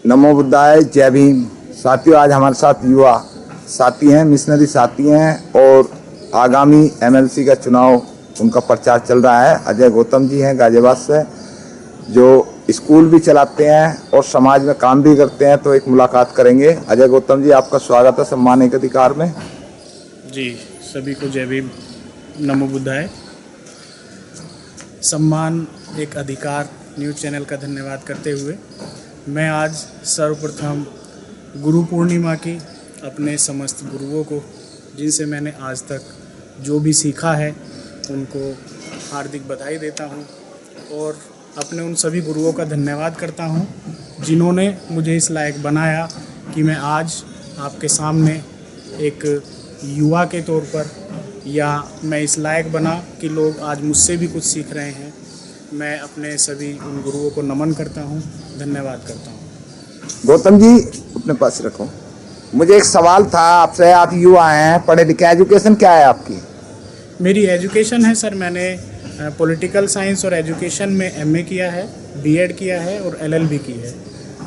नमो बुद्धाय, जय भीम। साथियों, आज हमारे साथ युवा साथी हैं, मिशनरी साथी हैं और आगामी एमएलसी का चुनाव उनका प्रचार चल रहा है। अजय गौतम जी हैं गाजियाबाद से, जो स्कूल भी चलाते हैं और समाज में काम भी करते हैं। तो एक मुलाकात करेंगे। अजय गौतम जी, आपका स्वागत है सम्मान एक अधिकार में। जी, सभी को जय भीम, नमो बुद्धाय। सम्मान एक अधिकार न्यूज़ चैनल का धन्यवाद करते हुए मैं आज सर्वप्रथम गुरु पूर्णिमा की अपने समस्त गुरुओं को, जिनसे मैंने आज तक जो भी सीखा है, उनको हार्दिक बधाई देता हूं और अपने उन सभी गुरुओं का धन्यवाद करता हूं जिन्होंने मुझे इस लायक बनाया कि मैं आज आपके सामने एक युवा के तौर पर, या मैं इस लायक बना कि लोग आज मुझसे भी कुछ सीख रहे हैं। मैं अपने सभी उन गुरुओं को नमन करता हूं, धन्यवाद करता हूं। गौतम जी, अपने पास रखो। मुझे एक सवाल था आपसे। आप युवा हैं, पढ़े लिखे, एजुकेशन क्या है आपकी? मेरी एजुकेशन है सर, मैंने पॉलिटिकल साइंस और एजुकेशन में एमए किया है, बीएड किया है और एलएलबी की है।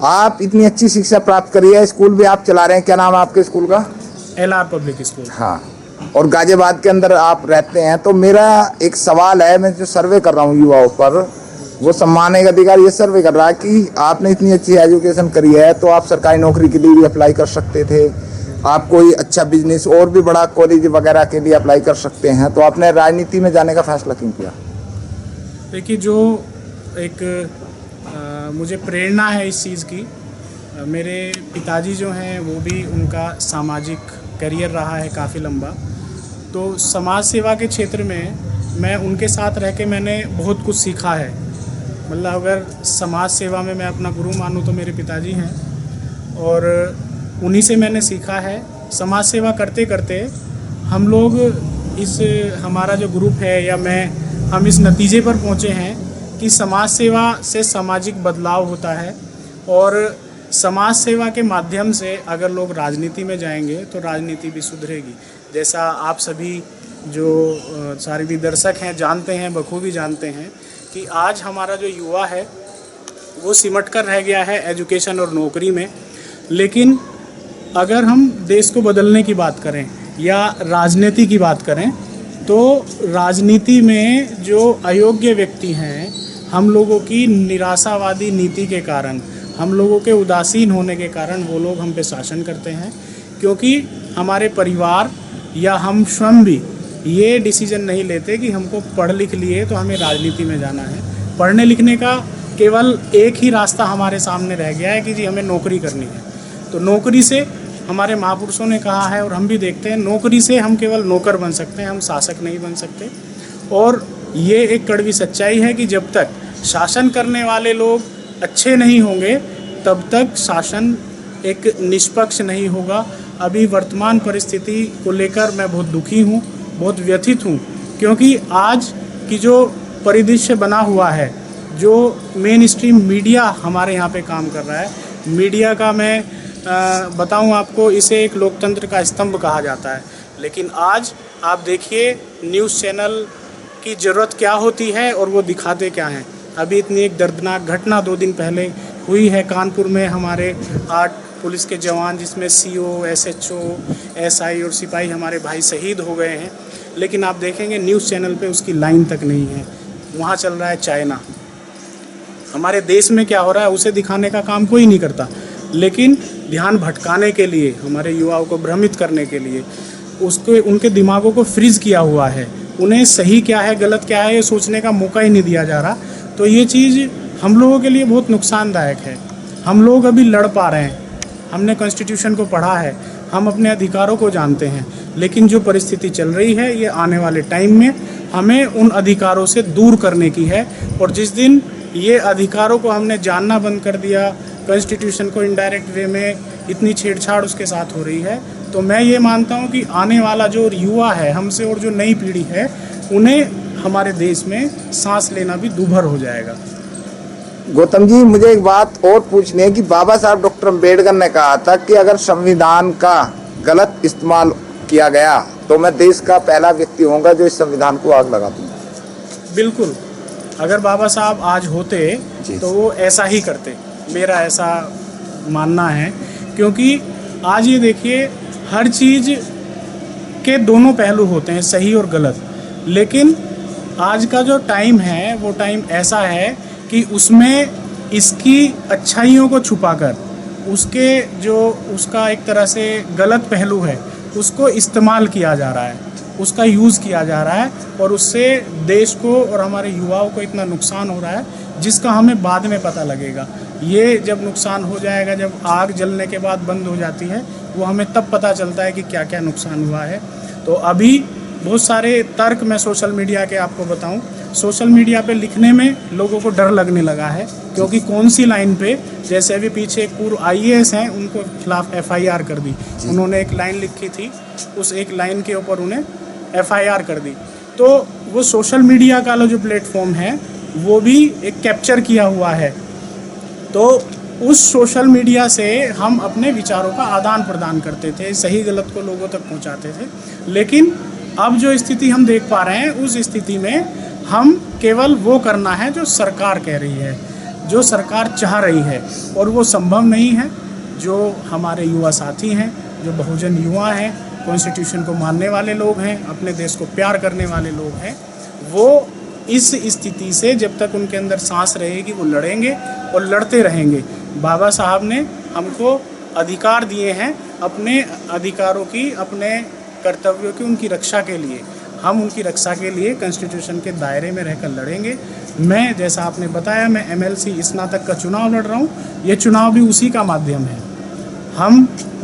आप इतनी अच्छी शिक्षा प्राप्त करी है, स्कूल भी आप चला रहे हैं, क्या नाम है आपके स्कूल का? LR public school. हाँ, और गाजियाबाद के अंदर आप रहते हैं। तो मेरा एक सवाल है, मैं जो सर्वे कर रहा हूँ युवाओं पर, वो सम्मान एक अधिकार ये सर्वे कर रहा है कि आपने इतनी अच्छी एजुकेशन करी है तो आप सरकारी नौकरी के लिए भी अप्लाई कर सकते थे, आप कोई अच्छा बिजनेस और भी बड़ा कॉलेज वगैरह के लिए अप्लाई कर सकते हैं, तो आपने राजनीति में जाने का फैसला क्यों किया? देखिए, जो एक मुझे प्रेरणा है इस चीज़ की, मेरे पिताजी जो हैं वो भी, उनका सामाजिक करियर रहा है काफ़ी लंबा। तो समाज सेवा के क्षेत्र में मैं उनके साथ रह के मैंने बहुत कुछ सीखा है। मतलब अगर समाज सेवा में मैं अपना गुरु मानूं तो मेरे पिताजी हैं और उन्हीं से मैंने सीखा है। समाज सेवा करते करते हम लोग हमारा जो ग्रुप है या हम इस नतीजे पर पहुंचे हैं कि समाज सेवा से सामाजिक बदलाव होता है और समाज सेवा के माध्यम से अगर लोग राजनीति में जाएंगे तो राजनीति भी सुधरेगी। जैसा आप सभी जो सारे भी दर्शक हैं जानते हैं, बखूबी जानते हैं कि आज हमारा जो युवा है वो सिमट कर रह गया है एजुकेशन और नौकरी में। लेकिन अगर हम देश को बदलने की बात करें या राजनीति की बात करें, तो राजनीति में जो अयोग्य व्यक्ति हैं, हम लोगों की निराशावादी नीति के कारण, हम लोगों के उदासीन होने के कारण वो लोग हम पे शासन करते हैं। क्योंकि हमारे परिवार या हम स्वयं भी ये डिसीजन नहीं लेते कि हमको पढ़ लिख लिए तो हमें राजनीति में जाना है। पढ़ने लिखने का केवल एक ही रास्ता हमारे सामने रह गया है कि जी हमें नौकरी करनी है। तो नौकरी से, हमारे महापुरुषों ने कहा है और हम भी देखते हैं, नौकरी से हम केवल नौकर बन सकते हैं, हम शासक नहीं बन सकते। और ये एक कड़वी सच्चाई है कि जब तक शासन करने वाले लोग अच्छे नहीं होंगे तब तक शासन एक निष्पक्ष नहीं होगा। अभी वर्तमान परिस्थिति को लेकर मैं बहुत दुखी हूँ, बहुत व्यथित हूँ, क्योंकि आज की जो परिदृश्य बना हुआ है, जो मेन स्ट्रीम मीडिया हमारे यहाँ पे काम कर रहा है, मीडिया का मैं बताऊँ आपको, इसे एक लोकतंत्र का स्तंभ कहा जाता है। लेकिन आज आप देखिए न्यूज़ चैनल की ज़रूरत क्या होती है और वो दिखाते क्या हैं। अभी इतनी एक दर्दनाक घटना 2 दिन पहले हुई है कानपुर में, हमारे 8 पुलिस के जवान, जिसमें सीओ, एसएचओ, एसआई और सिपाही हमारे भाई शहीद हो गए हैं। लेकिन आप देखेंगे न्यूज़ चैनल पे उसकी लाइन तक नहीं है। वहाँ चल रहा है चाइना। हमारे देश में क्या हो रहा है उसे दिखाने का काम कोई नहीं करता, लेकिन ध्यान भटकाने के लिए, हमारे युवाओं को भ्रमित करने के लिए उनके दिमागों को फ्रीज किया हुआ है। उन्हें सही क्या है, गलत क्या है, ये सोचने का मौका ही नहीं दिया जा रहा। तो ये चीज़ हम लोगों के लिए बहुत नुकसानदायक है। हम लोग अभी लड़ पा रहे हैं, हमने कॉन्स्टिट्यूशन को पढ़ा है, हम अपने अधिकारों को जानते हैं, लेकिन जो परिस्थिति चल रही है ये आने वाले टाइम में हमें उन अधिकारों से दूर करने की है। और जिस दिन ये अधिकारों को हमने जानना बंद कर दिया, कॉन्स्टिट्यूशन को इनडायरेक्ट वे में इतनी छेड़छाड़ उसके साथ हो रही है, तो मैं ये मानता हूँ कि आने वाला जो युवा है हमसे और जो नई पीढ़ी है, उन्हें हमारे देश में सांस लेना भी दूभर हो जाएगा। गौतम जी, मुझे एक बात और पूछनी है कि बाबा साहब डॉक्टर अम्बेडकर ने कहा था कि अगर संविधान का गलत इस्तेमाल किया गया तो मैं देश का पहला व्यक्ति होऊंगा जो इस संविधान को आग लगा दूंगा। बिल्कुल, अगर बाबा साहब आज होते तो वो ऐसा ही करते। मेरा ऐसा मानना है, क्योंकि आज ये देखिए हर चीज़ के दोनों पहलू होते हैं, सही और गलत। लेकिन आज का जो टाइम है वो टाइम ऐसा है कि उसमें इसकी अच्छाइयों को छुपाकर उसका एक तरह से गलत पहलू है उसको इस्तेमाल किया जा रहा है, उसका यूज़ किया जा रहा है, और उससे देश को और हमारे युवाओं को इतना नुकसान हो रहा है जिसका हमें बाद में पता लगेगा। ये जब नुकसान हो जाएगा, जब आग जलने के बाद बंद हो जाती है, वो हमें तब पता चलता है कि क्या क्या नुकसान हुआ है। तो अभी बहुत सारे तर्क मैं सोशल मीडिया के आपको बताऊं, सोशल मीडिया पे लिखने में लोगों को डर लगने लगा है, क्योंकि कौन सी लाइन पे, जैसे अभी पीछे एक पूर्व IAS हैं, उनको खिलाफ FIR कर दी। उन्होंने एक लाइन लिखी थी, उस एक लाइन के ऊपर उन्हें FIR कर दी। तो वो सोशल मीडिया का जो प्लेटफॉर्म है वो भी एक कैप्चर किया हुआ है। तो उस सोशल मीडिया से हम अपने विचारों का आदान प्रदान करते थे, सही गलत को लोगों तक पहुंचाते थे। लेकिन अब जो स्थिति हम देख पा रहे हैं, उस स्थिति में हम केवल वो करना है जो सरकार कह रही है, जो सरकार चाह रही है, और वो संभव नहीं है। जो हमारे युवा साथी हैं, जो बहुजन युवा हैं, कॉन्स्टिट्यूशन को मानने वाले लोग हैं, अपने देश को प्यार करने वाले लोग हैं, वो इस स्थिति से जब तक उनके अंदर सांस रहेगी वो लड़ेंगे और लड़ते रहेंगे। बाबा साहब ने हमको अधिकार दिए हैं, अपने अधिकारों की, अपने कर्तव्यों की, उनकी रक्षा के लिए। हम उनकी रक्षा के लिए कॉन्स्टिट्यूशन के दायरे में रहकर लड़ेंगे। मैं, जैसा आपने बताया, मैं MLC स्नातक का चुनाव लड़ रहा हूँ। ये चुनाव भी उसी का माध्यम है।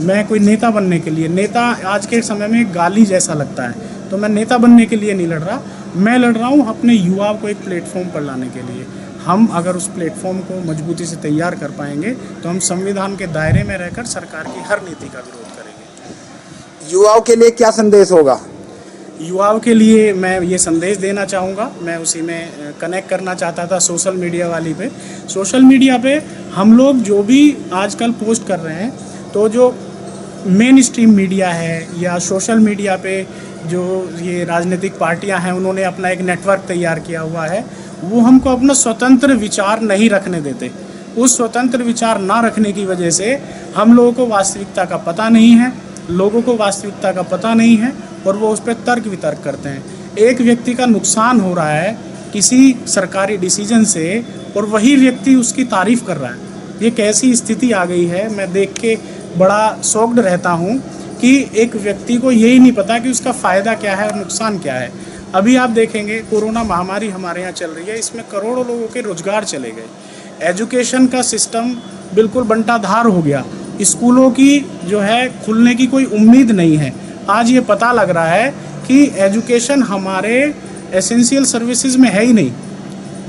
मैं कोई नेता बनने के लिए, नेता आज के समय में गाली जैसा लगता है, तो मैं नेता बनने के लिए नहीं लड़ रहा। मैं लड़ रहा हूँ अपने युवाओं को एक प्लेटफॉर्म पर लाने के लिए। हम अगर उस प्लेटफॉर्म को मजबूती से तैयार कर पाएंगे तो हम संविधान के दायरे में रहकर सरकार की हर नीति का विरोध करेंगे। युवाओं के लिए क्या संदेश होगा? युवाओं के लिए मैं ये संदेश देना चाहूँगा, मैं उसी में कनेक्ट करना चाहता था सोशल मीडिया वाली पे। सोशल मीडिया पे हम लोग जो भी आजकल पोस्ट कर रहे हैं, तो जो मेन स्ट्रीम मीडिया है या सोशल मीडिया पे जो ये राजनीतिक पार्टियां हैं, उन्होंने अपना एक नेटवर्क तैयार किया हुआ है, वो हमको अपना स्वतंत्र विचार नहीं रखने देते। उस स्वतंत्र विचार ना रखने की वजह से हम लोगों को वास्तविकता का पता नहीं है, लोगों को वास्तविकता का पता नहीं है, और वो उस पर तर्क वितर्क करते हैं। एक व्यक्ति का नुकसान हो रहा है किसी सरकारी डिसीजन से, और वही व्यक्ति उसकी तारीफ कर रहा है। ये कैसी स्थिति आ गई है, मैं देख के बड़ा शॉक्ड रहता हूँ कि एक व्यक्ति को यही नहीं पता कि उसका फ़ायदा क्या है और नुकसान क्या है। अभी आप देखेंगे कोरोना महामारी हमारे यहाँ चल रही है, इसमें करोड़ों लोगों के रोजगार चले गए। एजुकेशन का सिस्टम बिल्कुल बंटाधार हो गया। स्कूलों की जो है खुलने की कोई उम्मीद नहीं है। आज ये पता लग रहा है कि एजुकेशन हमारे एसेंशियल सर्विसेज में है ही नहीं,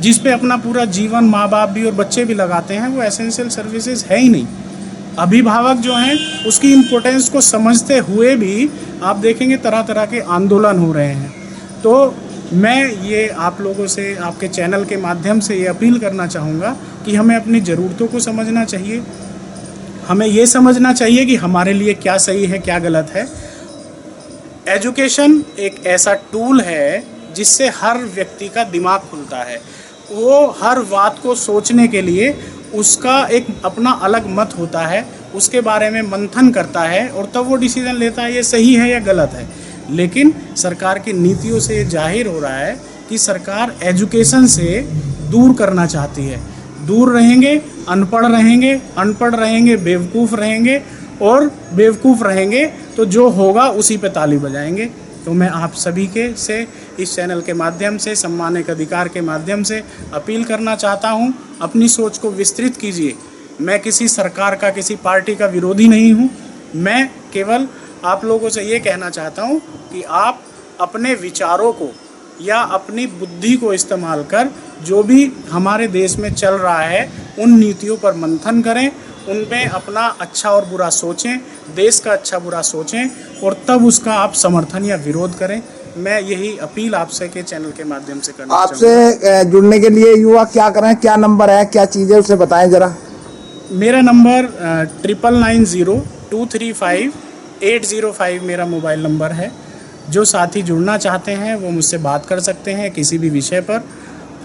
जिस पे अपना पूरा जीवन माँ बाप भी और बच्चे भी लगाते हैं, वो एसेंशियल सर्विसेज है ही नहीं। अभिभावक जो हैं उसकी इम्पोर्टेंस को समझते हुए भी आप देखेंगे तरह तरह के आंदोलन हो रहे हैं। तो मैं ये आप लोगों से, आपके चैनल के माध्यम से ये अपील करना चाहूँगा कि हमें अपनी ज़रूरतों को समझना चाहिए। हमें ये समझना चाहिए कि हमारे लिए क्या सही है, क्या गलत है। एजुकेशन एक ऐसा टूल है जिससे हर व्यक्ति का दिमाग खुलता है। वो हर बात को सोचने के लिए उसका एक अपना अलग मत होता है, उसके बारे में मंथन करता है और तब वो डिसीजन लेता है ये सही है या गलत है। लेकिन सरकार की नीतियों से ये जाहिर हो रहा है कि सरकार एजुकेशन से दूर करना चाहती है। दूर रहेंगे, अनपढ़ रहेंगे, बेवकूफ़ रहेंगे, और बेवकूफ़ रहेंगे तो जो होगा उसी पे ताली बजाएंगे। तो मैं आप सभी के से इस चैनल के माध्यम से, सम्मान एक अधिकार के माध्यम से अपील करना चाहता हूं, अपनी सोच को विस्तृत कीजिए। मैं किसी सरकार का, किसी पार्टी का विरोधी नहीं हूं। मैं केवल आप लोगों से ये कहना चाहता हूं कि आप अपने विचारों को या अपनी बुद्धि को इस्तेमाल कर जो भी हमारे देश में चल रहा है उन नीतियों पर मंथन करें, उनमें अपना अच्छा और बुरा सोचें, देश का अच्छा बुरा सोचें, और तब उसका आप समर्थन या विरोध करें। मैं यही अपील आपसे के चैनल के माध्यम से करना चाहूँगा। आपसे जुड़ने के लिए युवा क्या करें, क्या नंबर है, क्या चीज़ें, उसे बताएं जरा। मेरा नंबर 990235 मेरा मोबाइल नंबर है। जो साथी जुड़ना चाहते हैं वो मुझसे बात कर सकते हैं किसी भी विषय पर।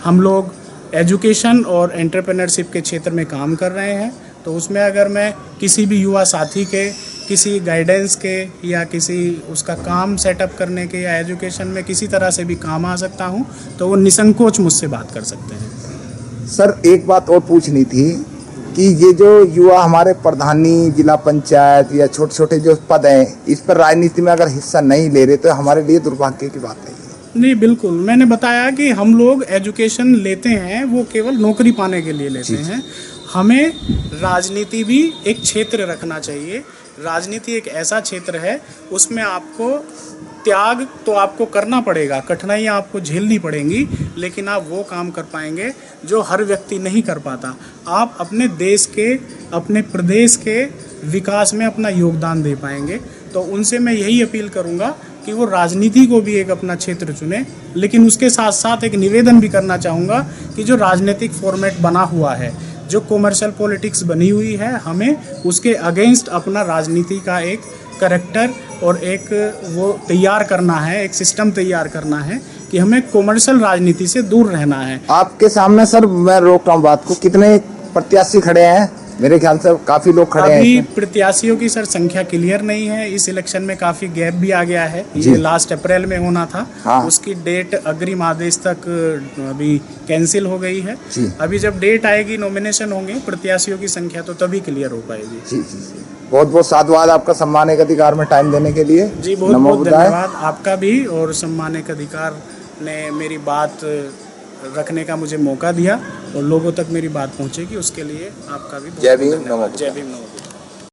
हम लोग एजुकेशन और एंटरप्रेन्योरशिप के क्षेत्र में काम कर रहे हैं। तो उसमें अगर मैं किसी भी युवा साथी के किसी गाइडेंस के या किसी उसका काम सेटअप करने के या एजुकेशन में किसी तरह से भी काम आ सकता हूँ तो वो निसंकोच मुझसे बात कर सकते हैं। सर एक बात और पूछनी थी कि ये जो युवा हमारे प्रधानी जिला पंचायत या छोटे छोटे जो पद हैं इस पर राजनीति में अगर हिस्सा नहीं ले रहे तो हमारे लिए दुर्भाग्य की बात है। नहीं, बिल्कुल, मैंने बताया कि हम लोग एजुकेशन लेते हैं वो केवल नौकरी पाने के लिए लेते हैं। हमें राजनीति भी एक क्षेत्र रखना चाहिए। राजनीति एक ऐसा क्षेत्र है उसमें आपको त्याग तो आपको करना पड़ेगा, कठिनाइयाँ आपको झेलनी पड़ेंगी, लेकिन आप वो काम कर पाएंगे जो हर व्यक्ति नहीं कर पाता। आप अपने देश के, अपने प्रदेश के विकास में अपना योगदान दे पाएंगे। तो उनसे मैं यही अपील करूँगा कि वो राजनीति को भी एक अपना क्षेत्र चुने, लेकिन उसके साथ साथ एक निवेदन भी करना चाहूँगा कि जो राजनीतिक फॉर्मेट बना हुआ है, जो कॉमर्शियल पॉलिटिक्स बनी हुई है, हमें उसके अगेंस्ट अपना राजनीति का एक करैक्टर और एक वो तैयार करना है, एक सिस्टम तैयार करना है कि हमें कॉमर्शियल राजनीति से दूर रहना है। आपके सामने सर मैं रोक रहा हूँ बात को, कितने प्रत्याशी खड़े हैं? मेरे ख्याल से काफी लोग खड़े हैं। अभी प्रत्याशियों की सर संख्या क्लियर नहीं है। इस इलेक्शन में काफी गैप भी आ गया है। ये लास्ट अप्रैल में होना था। हाँ। उसकी डेट अग्रिम आदेश तक अभी कैंसिल हो गई है। जी। अभी जब डेट आएगी, नॉमिनेशन होंगे, प्रत्याशियों की संख्या तो तभी क्लियर हो पाएगी। जी जी जी, बहुत बहुत साधुवाद आपका सम्मानित अधिकार में टाइम देने के लिए। जी, बहुत बहुत धन्यवाद आपका भी, और सम्मानित अधिकार ने मेरी बात रखने का मुझे मौका दिया और लोगों तक मेरी बात पहुंचेगी, उसके लिए आपका भी जय भीम, नमो बुद्धाय। जय भीम, नमो बुद्धाय।